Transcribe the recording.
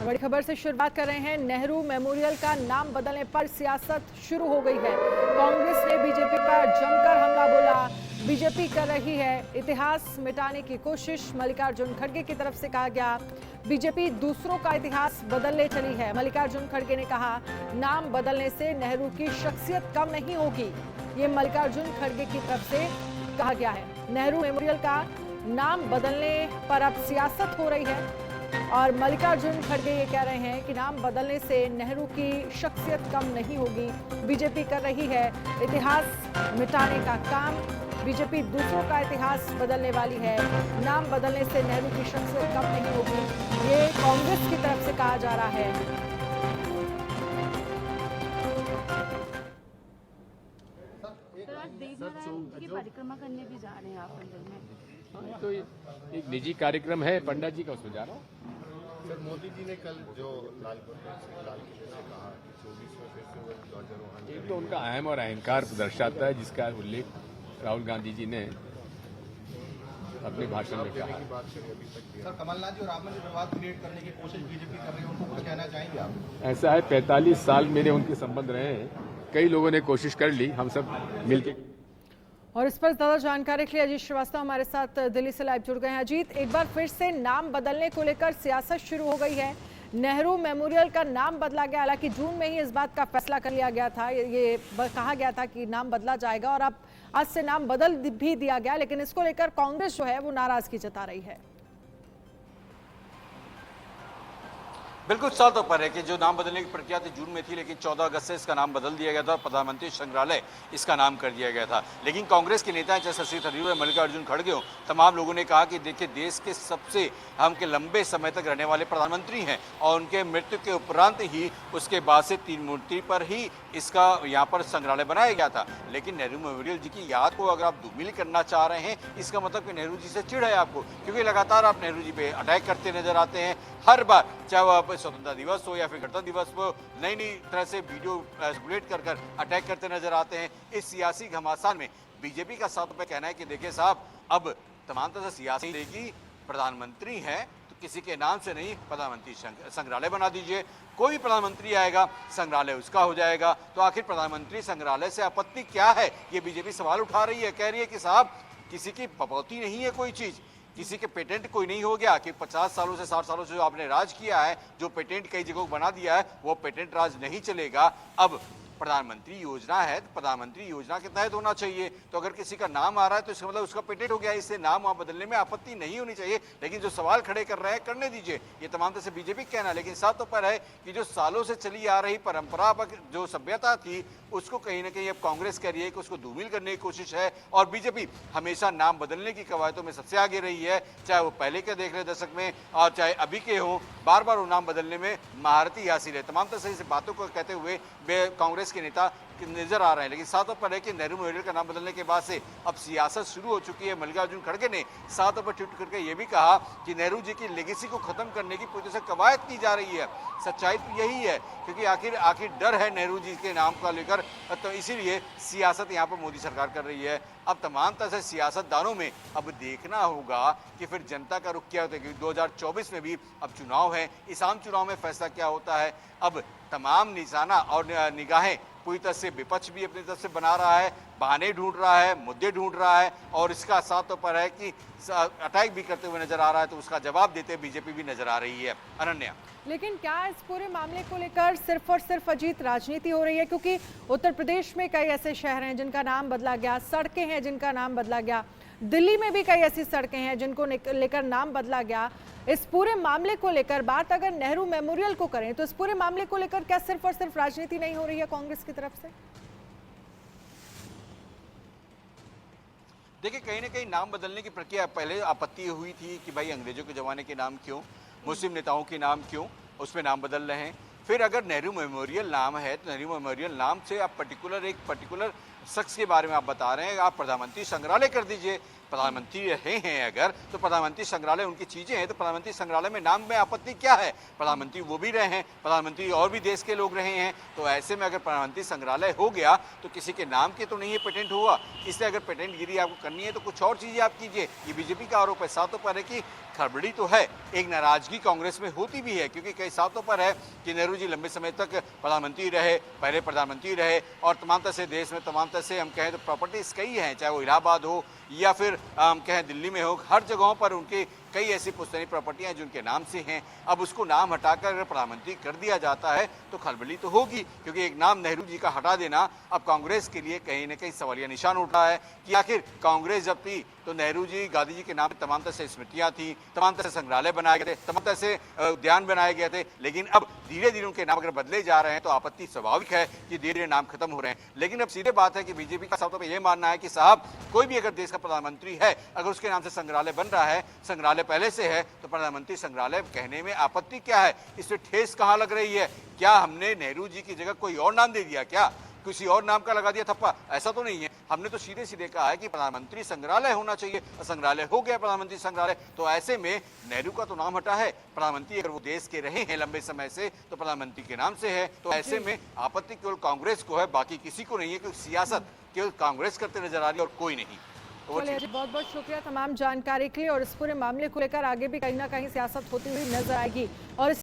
बड़ी खबर से शुरुआत कर रहे हैं। नेहरू मेमोरियल का नाम बदलने पर सियासत शुरू हो गई है। कांग्रेस ने बीजेपी पर जमकर हमला बोला। बीजेपी कर रही है इतिहास मिटाने की कोशिश। मल्लिकार्जुन खड़गे की तरफ से कहा गया, बीजेपी दूसरों का इतिहास बदलने चली है। मल्लिकार्जुन खड़गे ने कहा, नाम बदलने से नेहरू की शख्सियत कम नहीं होगी। ये मल्लिकार्जुन खड़गे की तरफ से कहा गया है। नेहरू मेमोरियल का नाम बदलने पर अब सियासत हो रही है और मल्लिकार्जुन खड़गे ये कह रहे हैं कि नाम बदलने से नेहरू की शख्सियत कम नहीं होगी। बीजेपी कर रही है इतिहास मिटाने का काम। बीजेपी दूसरों का इतिहास बदलने वाली है। नाम बदलने से नेहरू की शख्सियत कम नहीं होगी, ये कांग्रेस की तरफ से कहा जा रहा है। की परिक्रमा करने भी जा रहे हैं आप मंदिर में? तो एक निजी कार्यक्रम है पंडा जी का, उसमें जा रहा हूँ। सर, मोदी जी ने कल जो लाल किले से कहा कि 24वें फिर से वो ध्वजारोहण, एक तो उनका अहम और अहंकार दर्शाता है, जिसका उल्लेख राहुल गांधी जी ने अपने भाषण में कहा। की बात करें अभी तक सर, कमलनाथ जी और राम मंदिर विवाद क्रिएट करने की कोशिश बीजेपी कर रही है, उनको कुछ कहना चाहेंगे आप? ऐसा है, 45 साल मेरे उनके संबंध रहे हैं। कई लोगों ने कोशिश कर ली, हम सब मिलकर। और इस पर ज्यादा जानकारी के लिए अजीत श्रीवास्तव हमारे साथ दिल्ली से लाइव जुड़ गए हैं। अजीत, एक बार फिर से नाम बदलने को लेकर सियासत शुरू हो गई है। नेहरू मेमोरियल का नाम बदला गया, हालांकि जून में ही इस बात का फैसला कर लिया गया था। ये कहा गया था कि नाम बदला जाएगा और अब आज से नाम बदल भी दिया गया, लेकिन इसको लेकर कांग्रेस जो है वो नाराजगी जता रही है। बिल्कुल साल तो पर है कि जो नाम बदलने की प्रक्रिया थी जून में थी, लेकिन 14 अगस्त से इसका नाम बदल दिया गया था और प्रधानमंत्री संग्रहालय इसका नाम कर दिया गया था। लेकिन कांग्रेस के नेता चाहे शशि थरूर या मल्लिकार्जुन खड़गे हो, तमाम लोगों ने कहा कि देखिए, देश के सबसे हम के लंबे समय तक रहने वाले प्रधानमंत्री हैं और उनके मृत्यु के उपरांत ही उसके बाद से 3 मूर्ति पर ही इसका यहाँ पर संग्रहालय बनाया गया था। लेकिन नेहरू मेमोरियल जी की याद को अगर आप धूमिल करना चाह रहे हैं, इसका मतलब कि नेहरू जी से चिढ़ है आपको, क्योंकि लगातार आप नेहरू जी पे अटैक करते नजर आते हैं। हर बार, चाहे वह स्वतंत्रता दिवस हो या फिर गणतंत्र दिवस हो, नई नई तरह से वीडियो सर्कुलेट कर कर अटैक करते नजर आते हैं। इस सियासी घमासान में बीजेपी का साथ पे कहना है कि देखिए साहब, अब तमाम तरह से सियासी देगी, प्रधानमंत्री हैं तो किसी के नाम से नहीं, प्रधानमंत्री संग्रहालय बना दीजिए। कोई भी प्रधानमंत्री आएगा, संग्रहालय उसका हो जाएगा। तो आखिर प्रधानमंत्री संग्रहालय से आपत्ति क्या है, ये बीजेपी सवाल उठा रही है। कह रही है कि साहब, किसी की पपौती नहीं है कोई चीज, किसी के पेटेंट कोई नहीं हो गया कि 50 सालों से 60 सालों से जो आपने राज किया है, जो पेटेंट कई जगहों बना दिया है, वो पेटेंट राज नहीं चलेगा। अब प्रधानमंत्री योजना है, तो प्रधानमंत्री योजना के तहत होना चाहिए। तो अगर किसी का नाम आ रहा है तो इसका मतलब उसका पेटेंट हो गया, इससे नाम वहां बदलने में आपत्ति नहीं होनी चाहिए। लेकिन जो सवाल खड़े कर रहे हैं, करने दीजिए, ये तमाम तरह से बीजेपी कहना है। लेकिन साथ तो पर है कि जो सालों से चली आ रही परंपरा, जो सभ्यता थी, उसको कहीं ना कहीं अब कांग्रेस कह रही है कि उसको धूमिल करने की कोशिश है। और बीजेपी हमेशा नाम बदलने की कवायदों में सबसे आगे रही है, चाहे वो पहले के देख रहे दशक में और चाहे अभी के हों, बार बार वो नाम बदलने में महारथी हासिल है। तमाम तरह से इस बातों को कहते हुए कांग्रेस के नेता नजर आ रहे हैं। लेकिन सातों पर है कि नेहरू मेमोरियल का नाम बदलने के बाद से अब सियासत शुरू हो चुकी है। मल्लिकार्जुन खड़गे ने सातों पर ट्वीट करके ये भी कहा कि नेहरू जी की लेगेसी को खत्म करने की पूरी तरह से कवायद की जा रही है। सच्चाई तो यही है, क्योंकि आखिर डर है नेहरू जी के नाम को लेकर, तो इसीलिए सियासत यहाँ पर मोदी सरकार कर रही है। अब तमाम तरह से सियासतदानों में अब देखना होगा कि फिर जनता का रुख क्या होता है, क्योंकि 2024 में भी अब चुनाव है। इस आम चुनाव में फैसला क्या होता है। अब तमाम निशाना और निगाहें पूरी तरह से विपक्ष भी अपनी तरफ से बना रहा है, बहाने ढूंढ रहा है, मुद्दे ढूंढ रहा है, और इसका साथ तो पर है कि अटैक भी करते हुए नजर आ रहा है, तो उसका जवाब देते बीजेपी भी नजर आ रही है। अनन्या, लेकिन क्या इस पूरे मामले को लेकर सिर्फ और सिर्फ अजीत राजनीति हो रही है? क्योंकि उत्तर प्रदेश में कई ऐसे शहर हैं जिनका नाम बदला गया, सड़कें हैं जिनका नाम बदला गया, दिल्ली में भी कई ऐसी सड़कें हैं जिनको लेकर नाम बदला गया। इस पूरे मामले को लेकर बात अगर नेहरू मेमोरियल को करें, तो इस पूरे मामले को लेकर क्या सिर्फ और सिर्फ राजनीति नहीं हो रही है कांग्रेस की तरफ से? देखिए, कहीं ना कहीं नाम बदलने की प्रक्रिया पहले आपत्ति हुई थी कि भाई अंग्रेजों के जमाने के नाम क्यों, मुस्लिम नेताओं के नाम क्यों, उसमें नाम बदल रहे हैं। फिर अगर नेहरू मेमोरियल नाम है तो नेहरू मेमोरियल नाम से आप एक पर्टिकुलर शख्स के बारे में आप बता रहे हैं, आप प्रधानमंत्री संग्रहालय कर दीजिए। प्रधानमंत्री रहे हैं अगर, तो प्रधानमंत्री संग्रहालय उनकी चीजें हैं, तो प्रधानमंत्री संग्रहालय में नाम में आपत्ति क्या है? प्रधानमंत्री वो भी रहे हैं, प्रधानमंत्री और भी देश के लोग रहे हैं, तो ऐसे में अगर प्रधानमंत्री संग्रहालय हो गया तो किसी के नाम के तो नहीं है पेटेंट हुआ। इसलिए अगर पेटेंट गिरी आपको करनी है तो कुछ और चीजें आप कीजिए। ये बीजेपी का आरोप है। सातों पर है कि खड़बड़ी तो है, एक नाराजगी कांग्रेस में होती भी है, क्योंकि कई सातों पर है कि नेहरू जी लंबे समय तक प्रधानमंत्री रहे, पहले प्रधानमंत्री रहे, और तमाम तरह से देश में तमाम तरह से हम कहें तो प्रॉपर्टीज कई हैं, चाहे वो इलाहाबाद हो या फिर हम कहें दिल्ली में हो, हर जगहों पर उनके कई ऐसी पुश्तैनी प्रॉपर्टियां हैं जिनके नाम से हैं। अब उसको नाम हटाकर अगर प्रधानमंत्री कर दिया जाता है तो खलबली तो होगी, क्योंकि एक नाम नेहरू जी का हटा देना अब कांग्रेस के लिए कहीं न कहीं सवालिया निशान उठ रहा है कि आखिर कांग्रेस जब थी तो नेहरू जी, गांधी जी के नाम तमाम तरह से स्मृतियां थी, तमाम तरह से संग्रहालय बनाए गए थे, तमाम तरह से उद्यान बनाए गए थे, लेकिन अब धीरे धीरे उनके नाम अगर बदले जा रहे हैं तो आपत्ति स्वाभाविक है कि धीरे धीरे नाम खत्म हो रहे हैं। लेकिन अब सीधे बात है कि बीजेपी का सबसे यह मानना है कि साहब कोई भी अगर देश का प्रधानमंत्री है, अगर उसके नाम से संग्रहालय बन रहा है, संग्रहालय पहले से है, तो प्रधानमंत्री संग्रहालय कहने में आपत्ति क्या है? इससे ठेस कहां लग रही है? क्या हमने नेहरू जी की जगह कोई और नाम दे दिया? क्या किसी और नाम का लगा दिया थप्पा? ऐसा तो नहीं है। हमने तो सीधे सीधे कहा है कि प्रधानमंत्री संग्रहालय होना चाहिए, संग्रहालय हो गया प्रधानमंत्री संग्रहालय। तो ऐसे में नेहरू का तो नाम हटा है, प्रधानमंत्री अगर वो देश के रहे हैं लंबे समय से तो प्रधानमंत्री के नाम से है, तो ऐसे में आपत्ति केवल कांग्रेस को है, बाकी किसी को नहीं है, क्योंकि सियासत केवल कांग्रेस करते नजर आ रही है और कोई नहीं। चलिए, बहुत बहुत शुक्रिया तमाम जानकारी के लिए। और इस पूरे मामले को लेकर आगे भी कहीं ना कहीं सियासत होती हुई नजर आएगी। और